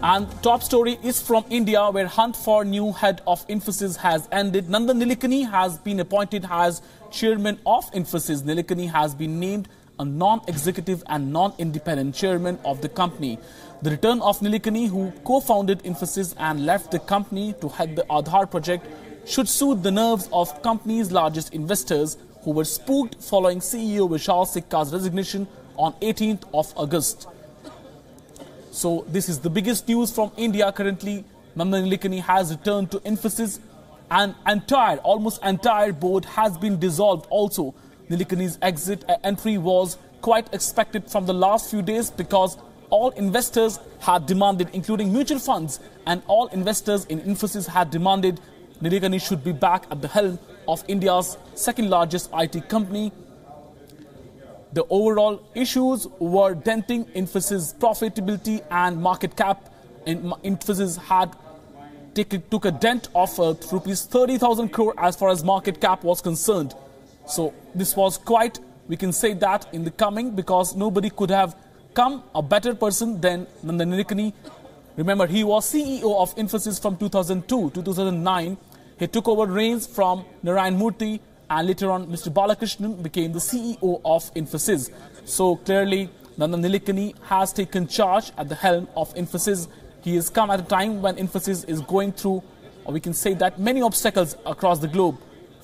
And top story is from India, where hunt for new head of Infosys has ended. Nandan Nilekani has been appointed as Chairman of Infosys. Nilekani has been named a non-executive and non-independent chairman of the company. The return of Nilekani, who co-founded Infosys and left the company to head the Aadhaar project, should soothe the nerves of company's largest investors who were spooked following CEO Vishal Sikka's resignation on 18th of August. So this is the biggest news from India currently. Nandan Nilekani has returned to Infosys, and almost entire board has been dissolved also. Nilekani's exit entry was quite expected from the last few days because all investors had demanded, including mutual funds, and all investors in Infosys had demanded Nilekani should be back at the helm of India's second largest IT company. The overall issues were denting Infosys' profitability and market cap. Infosys had took a dent of rupees 30,000 crore as far as market cap was concerned. So this was quite, we can say that, in the coming, because nobody could have come a better person than Nandan Nilekani. Remember, he was CEO of Infosys from 2002 to 2009. He took over reins from Narayan Murthy, and later on Mr. Balakrishnan became the CEO of Infosys. So clearly, Nandan Nilekani has taken charge at the helm of Infosys. He has come at a time when Infosys is going through, or we can say that, many obstacles across the globe.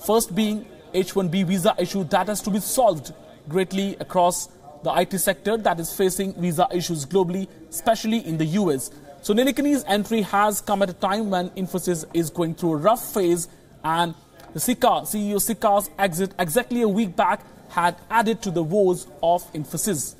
First being H-1B visa issue that has to be solved greatly across the IT sector that is facing visa issues globally, especially in the US. So Nilekani's entry has come at a time when Infosys is going through a rough phase, and the CEO Sikka's exit exactly a week back had added to the woes of Infosys.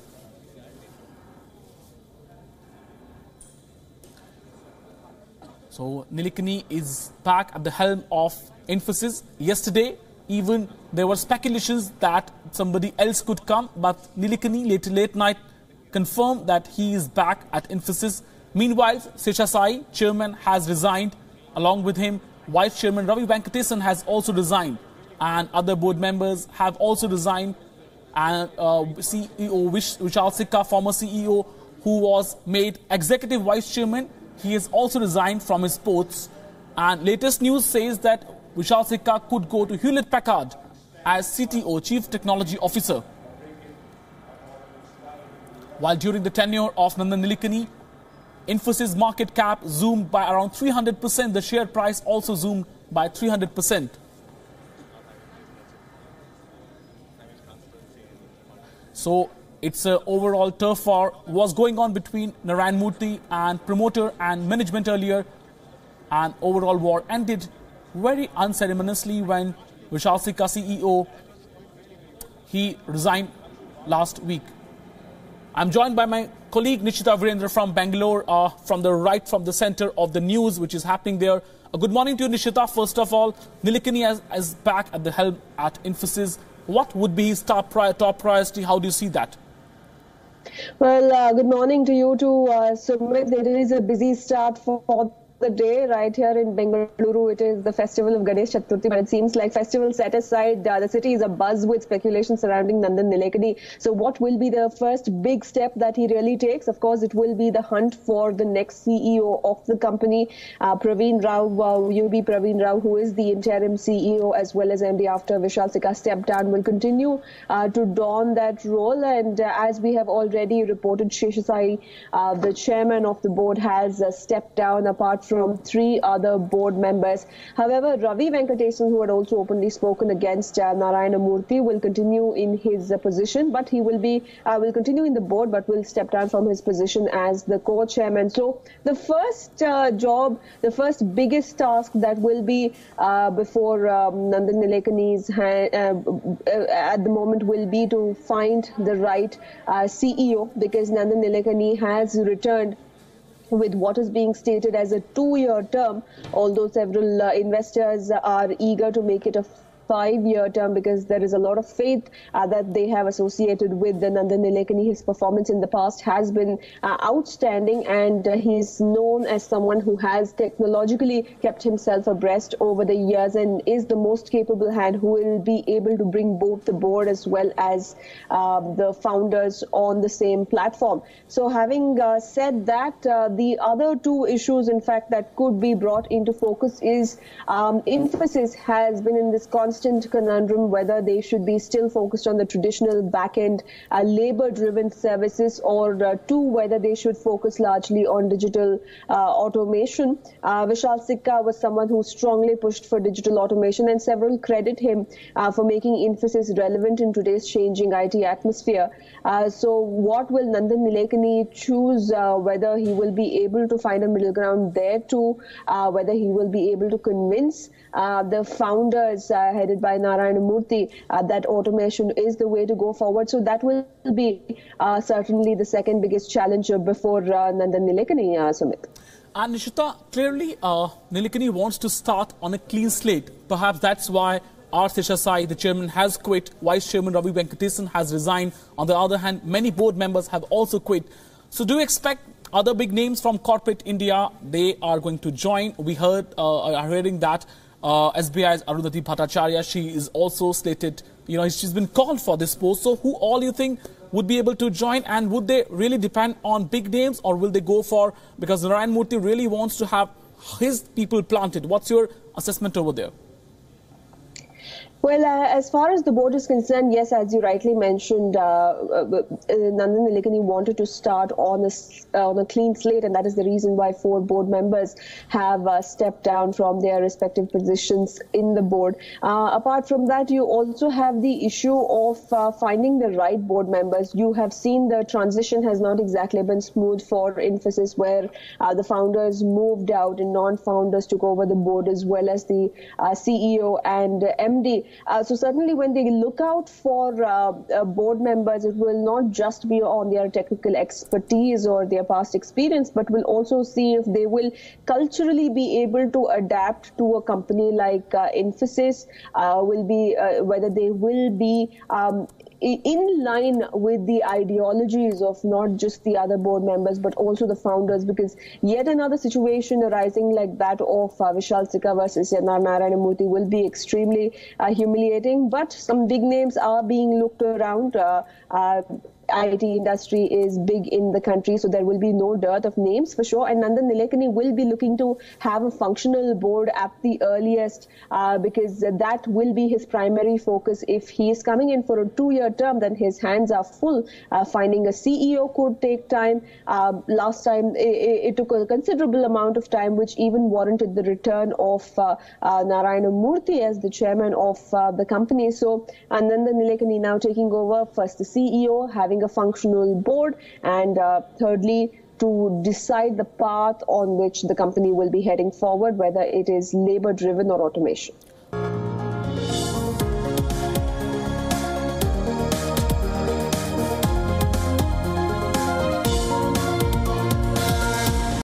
So Nilekani is back at the helm of Infosys. Yesterday, even there were speculations that somebody else could come, but Nilekani late night confirmed that he is back at Infosys. Meanwhile, Seshasai, chairman, has resigned. Along with him, Vice Chairman Ravi Venkatesan has also resigned, and other board members have also resigned. And CEO Vishal Sikka, former CEO, who was made Executive Vice Chairman, he has also resigned from his posts. And latest news says that Vishal Sikka could go to Hewlett Packard as CTO, Chief Technology Officer. While during the tenure of Nandan Nilekani, Infosys market cap zoomed by around 300%. The share price also zoomed by 300%. So it's an overall turf war was going on between Narayan Murthy and promoter and management earlier. And overall war ended very unceremoniously when Vishal Sikka, CEO, he resigned last week. I'm joined by my colleague Nishita Virendra from Bangalore, from the center of the news which is happening there. Good morning to you, Nishita. First of all, Nilekani is back at the helm at Infosys. What would be his top priority? How do you see that? Well, good morning to you too, Sumit. It is a busy start for the day right here in Bengaluru. It is the festival of Ganesh Chaturthi, but it seems like festival set aside, the city is abuzz with speculation surrounding Nandan Nilekani. So what will be the first big step that he really takes? Of course, it will be the hunt for the next CEO of the company, Praveen Rao, UB Praveen Rao, who is the interim CEO as well as MD after Vishal Sikka stepped down, will continue to don that role. And as we have already reported, Sheshasai, the chairman of the board, has stepped down apart from 3 other board members. However, Ravi Venkatesan, who had also openly spoken against Narayana Murthy, will continue in his position, but he will continue in the board, but will step down from his position as the co-chairman. So the first the first biggest task that will be before Nandan Nilekani's at the moment will be to find the right CEO, because Nandan Nilekani has returned with what is being stated as a 2-year term, although several investors are eager to make it a 5-year term, because there is a lot of faith that they have associated with the Nandan Nilekani. His performance in the past has been outstanding, and he's known as someone who has technologically kept himself abreast over the years and is the most capable hand who will be able to bring both the board as well as the founders on the same platform. So having said that, the other two issues, in fact, that could be brought into focus is Infosys has been in this constant conundrum whether they should be still focused on the traditional back-end labor-driven services, or two, whether they should focus largely on digital automation. Vishal Sikka was someone who strongly pushed for digital automation, and several credit him for making Infosys relevant in today's changing IT atmosphere. So what will Nandan Nilekani choose, whether he will be able to find a middle ground there too, whether he will be able to convince the founders headed by Narayana Murthy that automation is the way to go forward. So that will be certainly the second biggest challenge before Nandan Nilekani, Sumit. And Nishita, clearly Nilekani wants to start on a clean slate. Perhaps that's why R. Seshasai, the chairman, has quit. Vice Chairman Ravi Venkatesan has resigned. On the other hand, many board members have also quit. So do you expect other big names from corporate India, they are going to join? We are hearing that SBI's Arundhati Bhattacharya, she is also slated, she's been called for this post. So who all you think would be able to join, and would they really depend on big names, or will they go for, because Narayana Murthy really wants to have his people planted? What's your assessment over there? Well, as far as the board is concerned, yes, as you rightly mentioned, Nandan Nilekani wanted to start on a clean slate, and that is the reason why 4 board members have stepped down from their respective positions in the board. Apart from that, you also have the issue of finding the right board members. You have seen the transition has not exactly been smooth for Infosys, where the founders moved out and non-founders took over the board, as well as the CEO and MD. So certainly when they look out for board members, it will not just be on their technical expertise or their past experience, but will also see if they will culturally be able to adapt to a company like Infosys, whether they will be in line with the ideologies of not just the other board members, but also the founders, because yet another situation arising like that of Vishal Sikka versus Narayana Murthy will be extremely humiliating. But some big names are being looked around. IT industry is big in the country, so there will be no dearth of names for sure. And Nandan Nilekani will be looking to have a functional board at the earliest, because that will be his primary focus. If he is coming in for a 2-year term, then his hands are full. Finding a CEO could take time. Last time, it took a considerable amount of time, which even warranted the return of Narayana Murthy as the chairman of the company. So Nandan Nilekani now taking over, first the CEO, having a functional board, and thirdly, to decide the path on which the company will be heading forward, whether it is labor-driven or automation.